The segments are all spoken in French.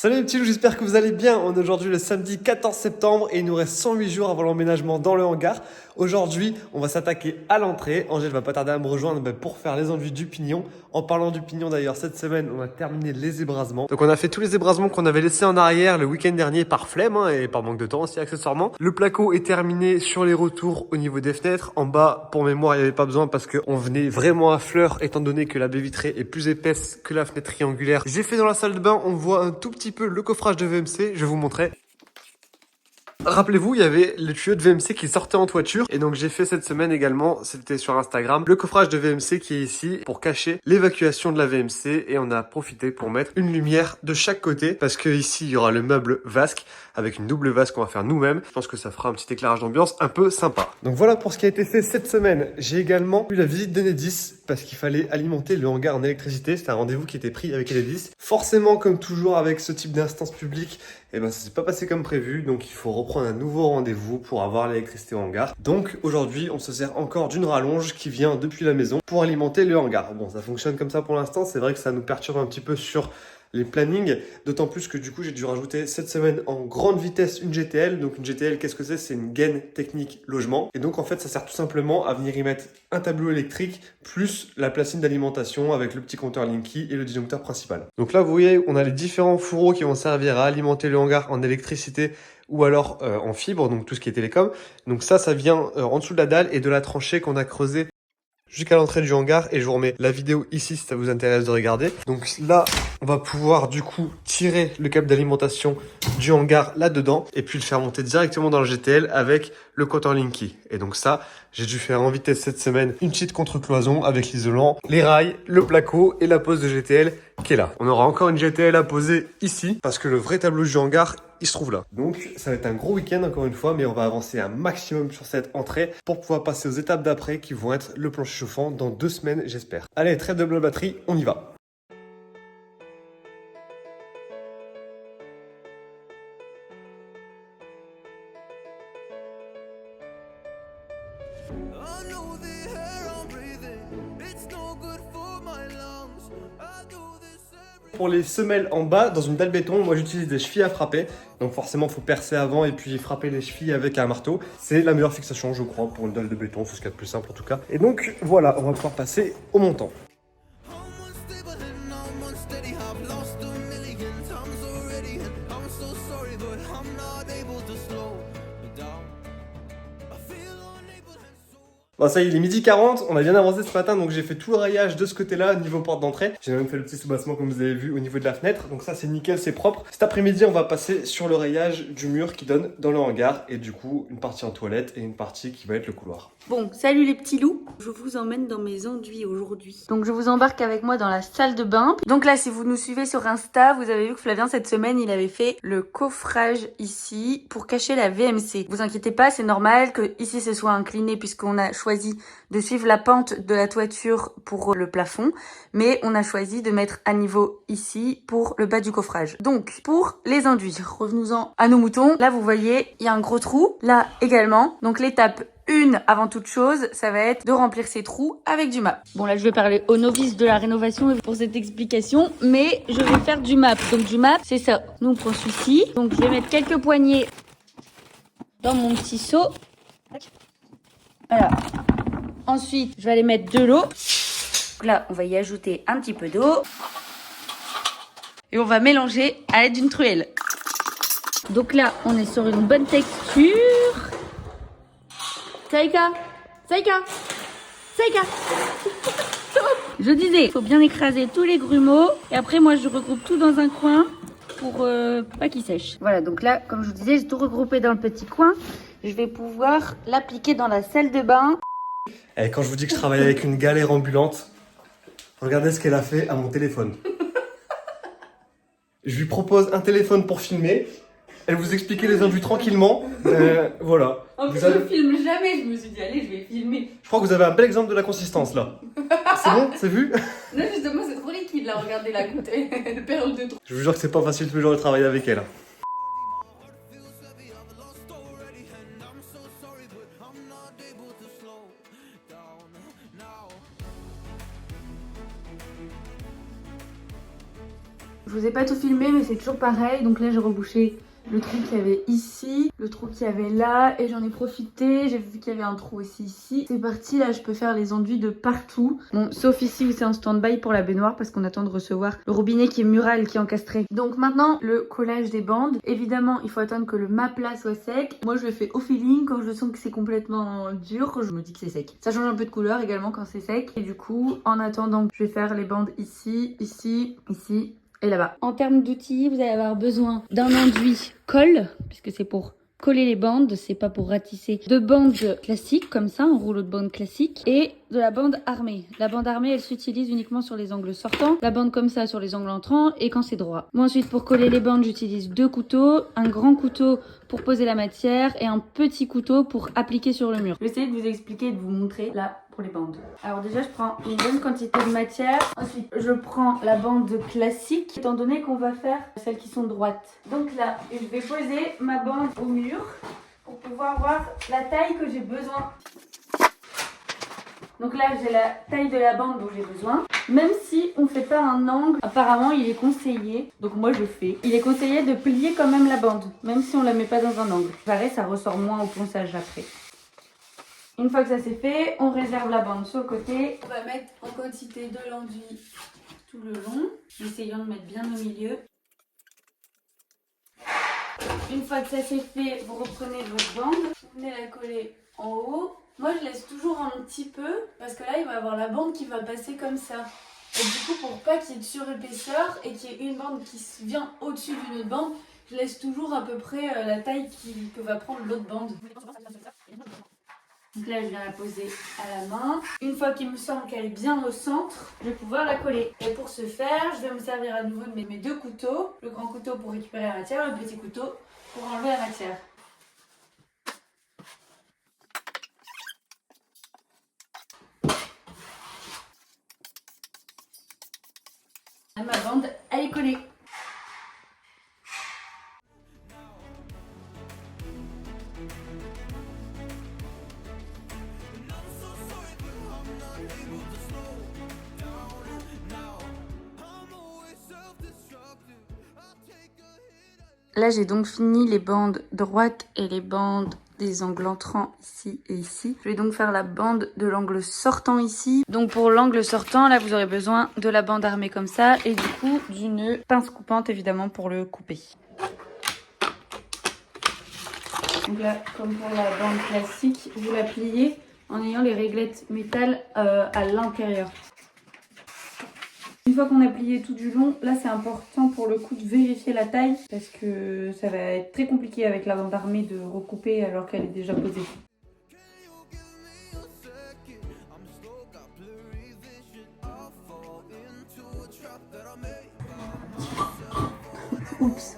Salut les petits loups, j'espère que vous allez bien. On est aujourd'hui le samedi 14 septembre et il nous reste 108 jours avant l'emménagement dans le hangar. Aujourd'hui, on va s'attaquer à l'entrée. Angèle va pas tarder à me rejoindre pour faire les enduits du pignon. En parlant du pignon d'ailleurs, cette semaine, on a terminé les ébrasements. Donc on a fait tous les ébrasements qu'on avait laissés en arrière le week-end dernier par flemme et par manque de temps aussi accessoirement. Le placo est terminé sur les retours au niveau des fenêtres. En bas, pour mémoire, il n'y avait pas besoin parce qu'on venait vraiment à fleur étant donné que la baie vitrée est plus épaisse que la fenêtre triangulaire. J'ai fait dans la salle de bain, on voit un tout petit peu le coffrage de VMC, je vais vous montrer. Rappelez-vous, il y avait le tuyau de VMC qui sortait en toiture et donc j'ai fait cette semaine également, c'était sur Instagram, le coffrage de VMC qui est ici pour cacher l'évacuation de la VMC et on a profité pour mettre une lumière de chaque côté parce que ici il y aura le meuble vasque avec une double vasque qu'on va faire nous-mêmes. Je pense que ça fera un petit éclairage d'ambiance un peu sympa. Donc voilà pour ce qui a été fait cette semaine. J'ai également eu la visite d'Enedis parce qu'il fallait alimenter le hangar en électricité. C'était un rendez-vous qui était pris avec Enedis. Forcément, comme toujours avec ce type d'instance publique, ça s'est pas passé comme prévu, donc il faut reprendre un nouveau rendez-vous pour avoir l'électricité au hangar. Donc aujourd'hui, on se sert encore d'une rallonge qui vient depuis la maison pour alimenter le hangar. Bon, ça fonctionne comme ça pour l'instant, c'est vrai que ça nous perturbe un petit peu sur les plannings, d'autant plus que du coup j'ai dû rajouter cette semaine en grande vitesse une GTL. Donc une GTL, qu'est-ce que c'est? C'est une gaine technique logement. Et donc en fait ça sert tout simplement à venir y mettre un tableau électrique plus la platine d'alimentation avec le petit compteur Linky et le disjoncteur principal. Donc là vous voyez, on a les différents fourreaux qui vont servir à alimenter le hangar en électricité ou alors en fibre, donc tout ce qui est télécom. Donc ça vient en dessous de la dalle et de la tranchée qu'on a creusée jusqu'à l'entrée du hangar et je vous remets la vidéo ici si ça vous intéresse de regarder. Donc là, on va pouvoir du coup tirer le câble d'alimentation du hangar là-dedans et puis le faire monter directement dans le GTL avec le compteur Linky. Et donc ça, j'ai dû faire en vitesse cette semaine une petite contre-cloison avec l'isolant, les rails, le placo et la pose de GTL qui est là. On aura encore une GTL à poser ici parce que le vrai tableau du hangar, il se trouve là. Donc ça va être un gros week-end encore une fois, mais on va avancer un maximum sur cette entrée pour pouvoir passer aux étapes d'après qui vont être le plancher chauffant dans 2 semaines j'espère. Allez, trêve de batterie, on y va. Pour les semelles en bas, dans une dalle béton, moi j'utilise des chevilles à frapper. Donc forcément, il faut percer avant et puis frapper les chevilles avec un marteau. C'est la meilleure fixation, je crois, pour une dalle de béton. C'est ce qu'il y a de plus simple en tout cas. Et donc voilà, on va pouvoir passer au montant. Bon, ça y est, il est midi 40, on a bien avancé ce matin, donc j'ai fait tout le rayage de ce côté-là, niveau porte d'entrée. J'ai même fait le petit soubassement comme vous avez vu au niveau de la fenêtre, donc ça c'est nickel, c'est propre. Cet après-midi, on va passer sur le rayage du mur qui donne dans le hangar, et du coup, une partie en toilette et une partie qui va être le couloir. Bon, salut les petits loups, je vous emmène dans mes enduits aujourd'hui. Donc je vous embarque avec moi dans la salle de bain. Donc là, si vous nous suivez sur Insta, vous avez vu que Flavien cette semaine, il avait fait le coffrage ici pour cacher la VMC. Vous inquiétez pas, c'est normal que ici ce soit incliné puisqu'on a choisi de suivre la pente de la toiture pour le plafond, mais on a choisi de mettre à niveau ici pour le bas du coffrage. Donc pour les enduits, revenons-en à nos moutons. Là vous voyez, il y a un gros trou, là également. Donc l'étape 1 avant toute chose, ça va être de remplir ces trous avec du MAP. Bon là je vais parler aux novices de la rénovation pour cette explication, mais je vais faire du MAP. Donc du MAP c'est ça, nous on prend celui-ci, donc je vais mettre quelques poignées dans mon petit seau. Voilà. Ensuite je vais aller mettre de l'eau. Là on va y ajouter un petit peu d'eau. Et on va mélanger à l'aide d'une truelle. Donc là on est sur une bonne texture. Saïka, Saïka, Saïka. Je disais, il faut bien écraser tous les grumeaux. Et après, moi, je regroupe tout dans un coin pour pas qu'ils sèchent. Voilà, donc là, comme je vous disais, j'ai tout regroupé dans le petit coin. Je vais pouvoir l'appliquer dans la salle de bain. Et quand je vous dis que je travaille avec une galère ambulante, regardez ce qu'elle a fait à mon téléphone. Je lui propose un téléphone pour filmer. Elle vous expliquait les enduits tranquillement. Voilà. En plus, je filme jamais. Je me suis dit, allez, je vais filmer. Je crois que vous avez un bel exemple de la consistance là. C'est bon? C'est vu? Non, justement, c'est trop liquide là. Regardez la goutte. Elle perle de trop. Je vous jure que c'est pas facile tous les jours de travailler avec elle. Je vous ai pas tout filmé, mais c'est toujours pareil. Donc là, j'ai rebouché le trou qu'il y avait ici, le trou qu'il y avait là, et j'en ai profité. J'ai vu qu'il y avait un trou aussi ici. C'est parti, là, je peux faire les enduits de partout. Bon, sauf ici où c'est en stand-by pour la baignoire parce qu'on attend de recevoir le robinet qui est mural, qui est encastré. Donc maintenant, le collage des bandes. Évidemment, il faut attendre que le maplat soit sec. Moi, je le fais au feeling. Quand je sens que c'est complètement dur, je me dis que c'est sec. Ça change un peu de couleur également quand c'est sec. Et du coup, en attendant, je vais faire les bandes ici, ici, ici et là-bas. En termes d'outils, vous allez avoir besoin d'un enduit colle, puisque c'est pour coller les bandes, c'est pas pour ratisser. De bandes classiques, comme ça, un rouleau de bande classique, et de la bande armée. La bande armée, elle s'utilise uniquement sur les angles sortants, la bande comme ça sur les angles entrants, et quand c'est droit. Moi ensuite, pour coller les bandes, j'utilise 2 couteaux, un grand couteau pour poser la matière, et un petit couteau pour appliquer sur le mur. Je vais essayer de vous expliquer et de vous montrer là pour les bandes. Alors déjà, je prends une bonne quantité de matière. Ensuite, je prends la bande classique, étant donné qu'on va faire celles qui sont droites. Donc là, je vais poser ma bande au mur pour pouvoir voir la taille que j'ai besoin. Donc là, j'ai la taille de la bande dont j'ai besoin. Même si on ne fait pas un angle, apparemment, il est conseillé, donc moi je fais, il est conseillé de plier quand même la bande, même si on ne la met pas dans un angle. Pareil, ça ressort moins au ponçage après. Une fois que ça c'est fait, on réserve la bande sur le côté. On va mettre en quantité de l'enduit tout le long, essayant de mettre bien au milieu. Une fois que ça c'est fait, vous reprenez votre bande, vous venez la coller en haut. Moi je laisse toujours un petit peu, parce que là il va y avoir la bande qui va passer comme ça. Et du coup pour pas qu'il y ait de surépaisseur et qu'il y ait une bande qui vient au-dessus d'une autre bande, je laisse toujours à peu près la taille que va prendre l'autre bande. Donc là, je viens la poser à la main. Une fois qu'il me semble qu'elle est bien au centre, je vais pouvoir la coller. Et pour ce faire, je vais me servir à nouveau de mes 2 couteaux. Le grand couteau pour récupérer la matière, le petit couteau pour enlever la matière. Là, ma bande, elle est collée. Là, j'ai donc fini les bandes droites et les bandes des angles entrants ici et ici. Je vais donc faire la bande de l'angle sortant ici. Donc pour l'angle sortant, là, vous aurez besoin de la bande armée comme ça et du coup d'une pince coupante évidemment pour le couper. Donc là, comme pour la bande classique, vous la pliez en ayant les réglettes métal à l'intérieur. Une fois qu'on a plié tout du long, là c'est important pour le coup de vérifier la taille parce que ça va être très compliqué avec la bande armée de recouper alors qu'elle est déjà posée. Oups.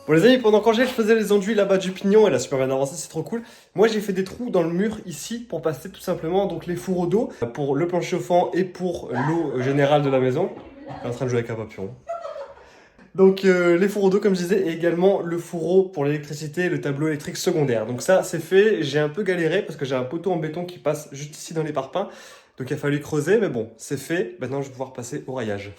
Bon les amis, pendant qu'Angèle faisait les enduits là-bas du pignon, elle a super bien avancé, c'est trop cool. Moi j'ai fait des trous dans le mur ici pour passer tout simplement donc les fourreaux d'eau pour le plancher chauffant et pour l'eau générale de la maison. Elle est en train de jouer avec un papillon. Donc les fourreaux d'eau comme je disais et également le fourreau pour l'électricité et le tableau électrique secondaire. Donc ça c'est fait, j'ai un peu galéré parce que j'ai un poteau en béton qui passe juste ici dans les parpaings. Donc il a fallu creuser mais bon c'est fait, maintenant je vais pouvoir passer au raillage.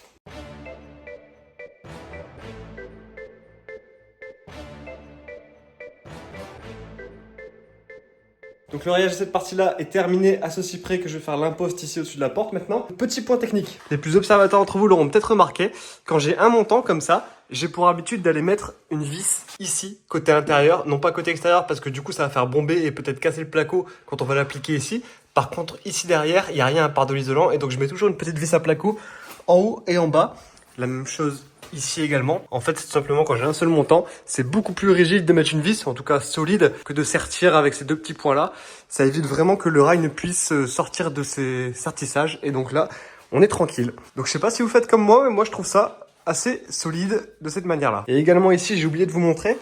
Donc le rayage de cette partie-là est terminé à ceci près que je vais faire l'imposte ici au-dessus de la porte maintenant. Petit point technique. Les plus observateurs d'entre vous l'auront peut-être remarqué. Quand j'ai un montant comme ça, j'ai pour habitude d'aller mettre une vis ici, côté intérieur, non pas côté extérieur parce que du coup ça va faire bomber et peut-être casser le placo quand on va l'appliquer ici. Par contre ici derrière, il n'y a rien à part de l'isolant et donc je mets toujours une petite vis à placo en haut et en bas. La même chose ici également. En fait, c'est tout simplement quand j'ai un seul montant, c'est beaucoup plus rigide de mettre une vis, en tout cas solide, que de sertir avec ces deux petits points-là. Ça évite vraiment que le rail ne puisse sortir de ses sertissages. Et donc là, on est tranquille. Donc je sais pas si vous faites comme moi, mais moi je trouve ça assez solide de cette manière-là. Et également ici, j'ai oublié de vous montrer,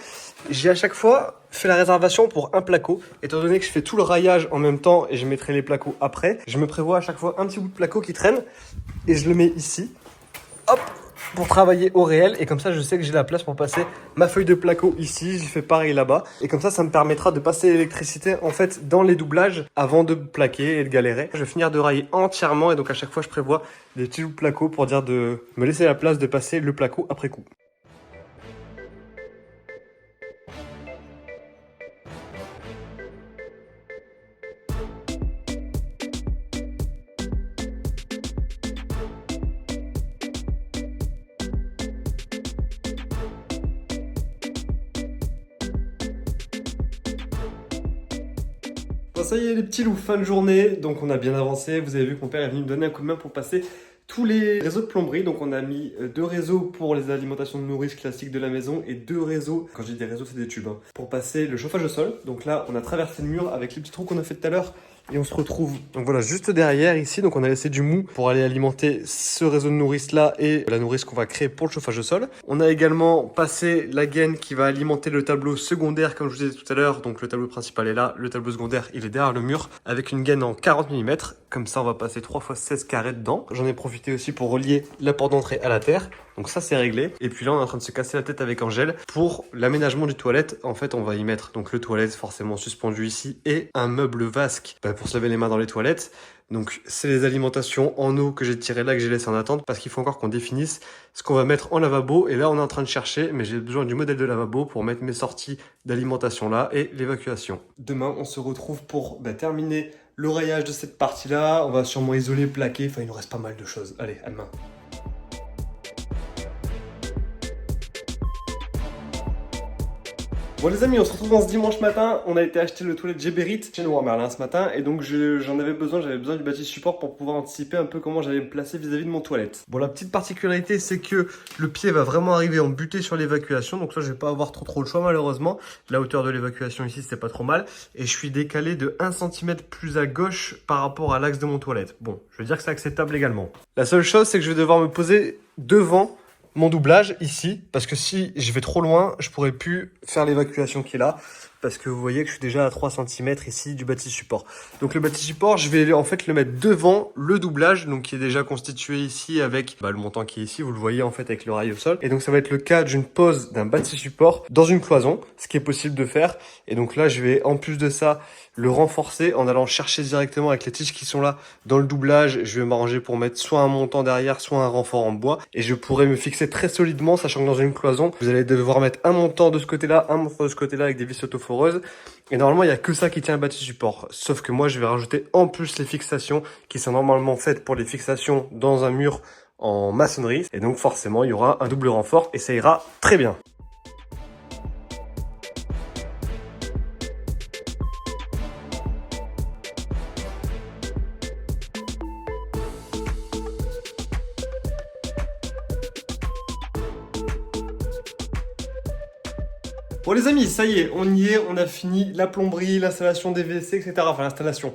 j'ai à chaque fois fait la réservation pour un placo. Étant donné que je fais tout le raillage en même temps et je mettrai les placos après, je me prévois à chaque fois un petit bout de placo qui traîne et je le mets ici. Hop, pour travailler au réel, et comme ça je sais que j'ai la place pour passer ma feuille de placo ici, j'ai fait pareil là-bas, et comme ça me permettra de passer l'électricité en fait dans les doublages avant de plaquer et de galérer. Je vais finir de railler entièrement, et donc à chaque fois je prévois des petits bouts de placo pour dire de me laisser la place de passer le placo après coup. Bon, ça y est les petits loups, fin de journée, donc on a bien avancé. Vous avez vu que mon père est venu me donner un coup de main pour passer tous les réseaux de plomberie. Donc on a mis 2 réseaux pour les alimentations de nourrice classiques de la maison et 2 réseaux, quand je dis des réseaux c'est des tubes, hein, pour passer le chauffage au sol. Donc là on a traversé le mur avec les petits trous qu'on a fait tout à l'heure. Et on se retrouve donc voilà juste derrière ici, donc on a laissé du mou pour aller alimenter ce réseau de nourrice là et la nourrice qu'on va créer pour le chauffage au sol. On a également passé la gaine qui va alimenter le tableau secondaire comme je vous disais tout à l'heure, donc le tableau principal est là, le tableau secondaire il est derrière le mur avec une gaine en 40 mm, comme ça on va passer 3 x 16 carrés dedans. J'en ai profité aussi pour relier la porte d'entrée à la terre, donc ça c'est réglé. Et puis là on est en train de se casser la tête avec Angèle pour l'aménagement du toilette. En fait on va y mettre donc le toilette forcément suspendu ici et un meuble vasque pour se laver les mains dans les toilettes. Donc c'est les alimentations en eau que j'ai tirées là, que j'ai laissé en attente parce qu'il faut encore qu'on définisse ce qu'on va mettre en lavabo. Et là on est en train de chercher, mais j'ai besoin du modèle de lavabo pour mettre mes sorties d'alimentation là et l'évacuation. Demain on se retrouve pour terminer le rayage de cette partie là. On va sûrement isoler, plaquer, enfin il nous reste pas mal de choses. Allez, à demain. Bon les amis, on se retrouve ce dimanche matin. On a été acheter le toilette Geberit chez Leroy Merlin ce matin et donc j'avais besoin du bâti support pour pouvoir anticiper un peu comment j'allais me placer vis-à-vis de mon toilette. Bon la petite particularité c'est que le pied va vraiment arriver en butée sur l'évacuation, donc là je vais pas avoir trop le choix malheureusement. La hauteur de l'évacuation ici c'est pas trop mal et je suis décalé de 1 cm plus à gauche par rapport à l'axe de mon toilette. Bon, je veux dire que c'est acceptable également. La seule chose c'est que je vais devoir me poser devant mon doublage ici, parce que si je vais trop loin, je pourrais plus faire l'évacuation qui est là, parce que vous voyez que je suis déjà à 3 cm ici du bâti support. Donc le bâti support, je vais en fait le mettre devant le doublage, donc qui est déjà constitué ici avec le montant qui est ici, vous le voyez en fait avec le rail au sol. Et donc ça va être le cas d'une pose d'un bâti support dans une cloison, ce qui est possible de faire. Et donc là, je vais en plus de ça le renforcer en allant chercher directement avec les tiges qui sont là dans le doublage. Je vais m'arranger pour mettre soit un montant derrière, soit un renfort en bois. Et je pourrais me fixer très solidement, sachant que dans une cloison, vous allez devoir mettre un montant de ce côté-là, un montant de ce côté-là avec des vis autoforeuses. Et normalement, il n'y a que ça qui tient le bâti support. Sauf que moi, je vais rajouter en plus les fixations qui sont normalement faites pour les fixations dans un mur en maçonnerie. Et donc forcément, il y aura un double renfort et ça ira très bien. Bon les amis, ça y est, on y est, on a fini la plomberie, l'installation des WC, etc. Enfin l'installation,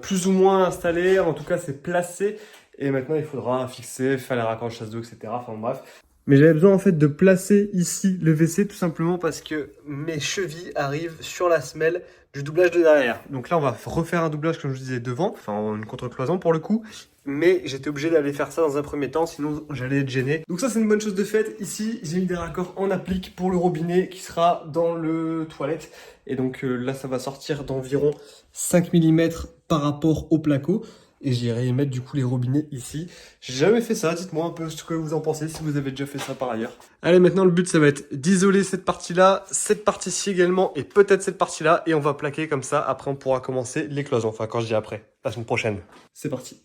plus ou moins installée, en tout cas c'est placé. Et maintenant il faudra fixer, faire les raccords de chasse d'eau, etc. Enfin bref. Mais j'avais besoin en fait de placer ici le WC tout simplement parce que mes chevilles arrivent sur la semelle du doublage de derrière. Donc là on va refaire un doublage comme je vous disais devant, enfin une contre-cloison pour le coup. Mais j'étais obligé d'aller faire ça dans un premier temps, sinon j'allais être gêné. Donc ça c'est une bonne chose de faite. Ici j'ai mis des raccords en applique pour le robinet qui sera dans le toilette. Et donc là ça va sortir d'environ 5 mm par rapport au placo. Et j'irai y mettre du coup les robinets ici. J'ai jamais fait ça, dites-moi un peu ce que vous en pensez, si vous avez déjà fait ça par ailleurs. Allez, maintenant le but ça va être d'isoler cette partie-là, cette partie-ci également, et peut-être cette partie-là, et on va plaquer comme ça, après on pourra commencer les cloisons, enfin quand je dis après, la semaine prochaine. C'est parti.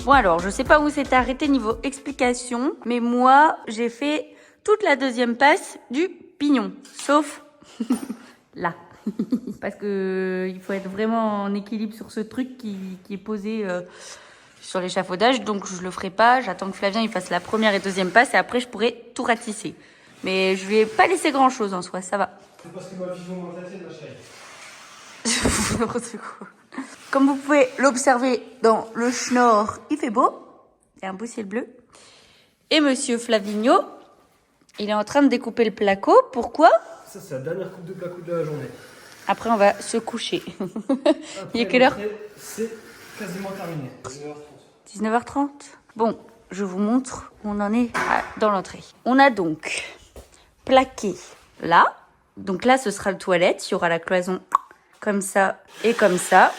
Bon alors, je sais pas où c'est arrêté niveau explication, mais moi, j'ai fait toute la deuxième passe du pignon, sauf là. Parce que il faut être vraiment en équilibre sur ce truc qui est posé sur l'échafaudage, donc je le ferai pas. J'attends que Flavien il fasse la première et deuxième passe et après je pourrai tout ratisser. Mais je lui ai pas laissé grand chose en soi, ça va. C'est parce que ma vision dans ta tienne, ma chérie. N'importe quoi. Comme vous pouvez l'observer dans le schnorr, il fait beau. Il y a un beau ciel bleu. Et monsieur Flavigno, il est en train de découper le placo. Pourquoi? Ça, c'est la dernière coupe de placo de la journée. Après, on va se coucher. Après, il est quelle heure? C'est quasiment terminé. 19h30. 19h30. Bon, je vous montre où on en est dans l'entrée. On a donc plaqué là. Donc là, ce sera le toilette. Il y aura la cloison comme ça et comme ça.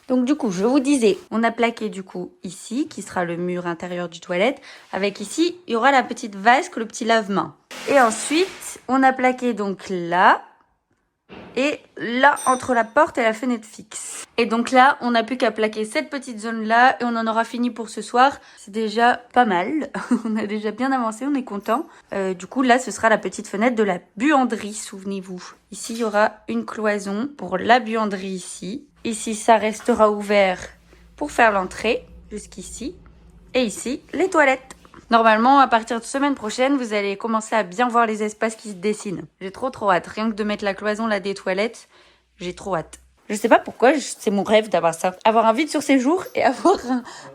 Donc du coup, je vous disais, on a plaqué du coup ici, qui sera le mur intérieur du toilette. Avec ici, il y aura la petite vasque, le petit lave-main. Et ensuite, on a plaqué donc là. Et là, entre la porte et la fenêtre fixe. Et donc là, on n'a plus qu'à plaquer cette petite zone-là et on en aura fini pour ce soir. C'est déjà pas mal. On a déjà bien avancé, on est content. Du coup, là, ce sera la petite fenêtre de la buanderie, souvenez-vous. Ici, il y aura une cloison pour la buanderie ici. Ici, ça restera ouvert pour faire l'entrée, jusqu'ici. Et ici, les toilettes. Normalement, à partir de semaine prochaine, vous allez commencer à bien voir les espaces qui se dessinent. J'ai trop hâte. Rien que de mettre la cloison là des toilettes, j'ai trop hâte. Je sais pas pourquoi, c'est mon rêve d'avoir ça. Avoir un vide sur séjour et avoir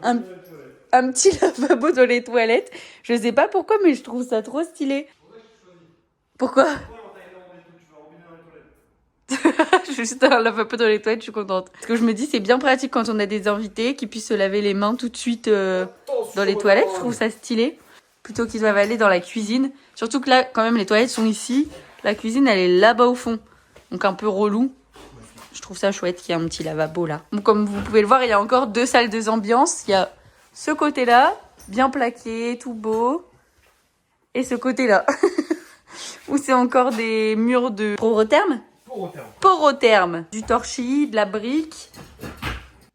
un petit lavabo dans les toilettes. Je sais pas pourquoi, mais je trouve ça trop stylé. Pourquoi? Juste un lavabo dans les toilettes, je suis contente. Parce que je me dis, c'est bien pratique quand on a des invités qui puissent se laver les mains tout de suite dans les toilettes. Je trouve ça stylé. Plutôt qu'ils doivent aller dans la cuisine. Surtout que là, quand même, les toilettes sont ici. La cuisine, elle est là-bas au fond. Donc un peu relou. Je trouve ça chouette qu'il y ait un petit lavabo là. Donc, comme vous pouvez le voir, il y a encore 2 salles de ambiance. Il y a ce côté-là, bien plaqué, tout beau. Et ce côté-là, où c'est encore des murs de porotherme. Porotherme. Du torchis, de la brique.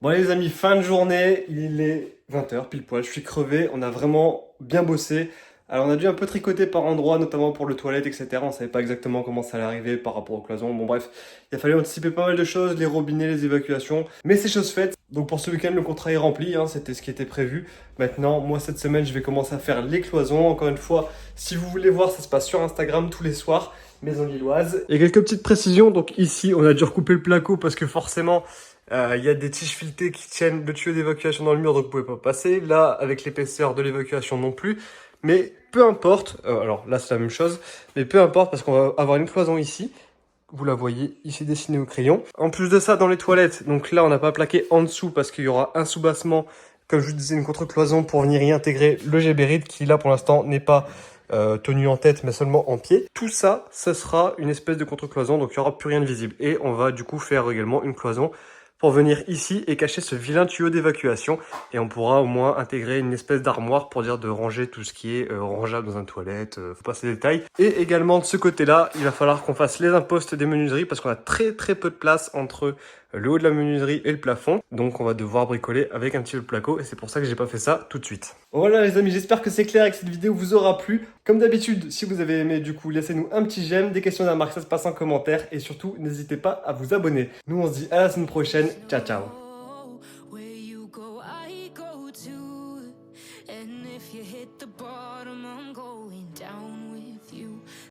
Bon allez les amis, fin de journée, il est 20h pile poil, je suis crevé, on a vraiment bien bossé. Alors on a dû un peu tricoter par endroits, notamment pour le toilette, etc. On savait pas exactement comment ça allait arriver par rapport aux cloisons. Bon bref, il a fallu anticiper pas mal de choses, les robinets, les évacuations. Mais c'est chose faite. Donc pour ce week-end, le contrat est rempli, hein, c'était ce qui était prévu. Maintenant, moi cette semaine, je vais commencer à faire les cloisons. Encore une fois, si vous voulez voir, ça se passe sur Instagram tous les soirs, Maison Lilloise. Il y a quelques petites précisions, donc ici, on a dû recouper le placo parce que forcément... Il y a des tiges filetées qui tiennent le tuyau d'évacuation dans le mur, donc vous pouvez pas passer. Là, avec l'épaisseur de l'évacuation non plus. Mais peu importe, alors là c'est la même chose, mais peu importe parce qu'on va avoir une cloison ici. Vous la voyez ici dessinée au crayon. En plus de ça, dans les toilettes, donc là on n'a pas plaqué en dessous parce qu'il y aura un soubassement, comme je vous disais, une contre-cloison pour venir y intégrer le Géberit qui là pour l'instant n'est pas tenu en tête mais seulement en pied. Tout ça, ce sera une espèce de contre-cloison, donc il n'y aura plus rien de visible. Et on va du coup faire également une cloison pour venir ici et cacher ce vilain tuyau d'évacuation. Et on pourra au moins intégrer une espèce d'armoire pour dire de ranger tout ce qui est rangeable dans une toilette. Faut pas ces détails. Et également de ce côté-là, il va falloir qu'on fasse les impostes des menuiseries parce qu'on a très peu de place entre le haut de la menuiserie et le plafond. Donc on va devoir bricoler avec un petit peu de placo et c'est pour ça que j'ai pas fait ça tout de suite. Voilà les amis, j'espère que c'est clair et que cette vidéo vous aura plu. Comme d'habitude, si vous avez aimé du coup, laissez-nous un petit j'aime, des questions d'un marque, ça se passe en commentaire et surtout n'hésitez pas à vous abonner. Nous on se dit à la semaine prochaine, ciao ciao.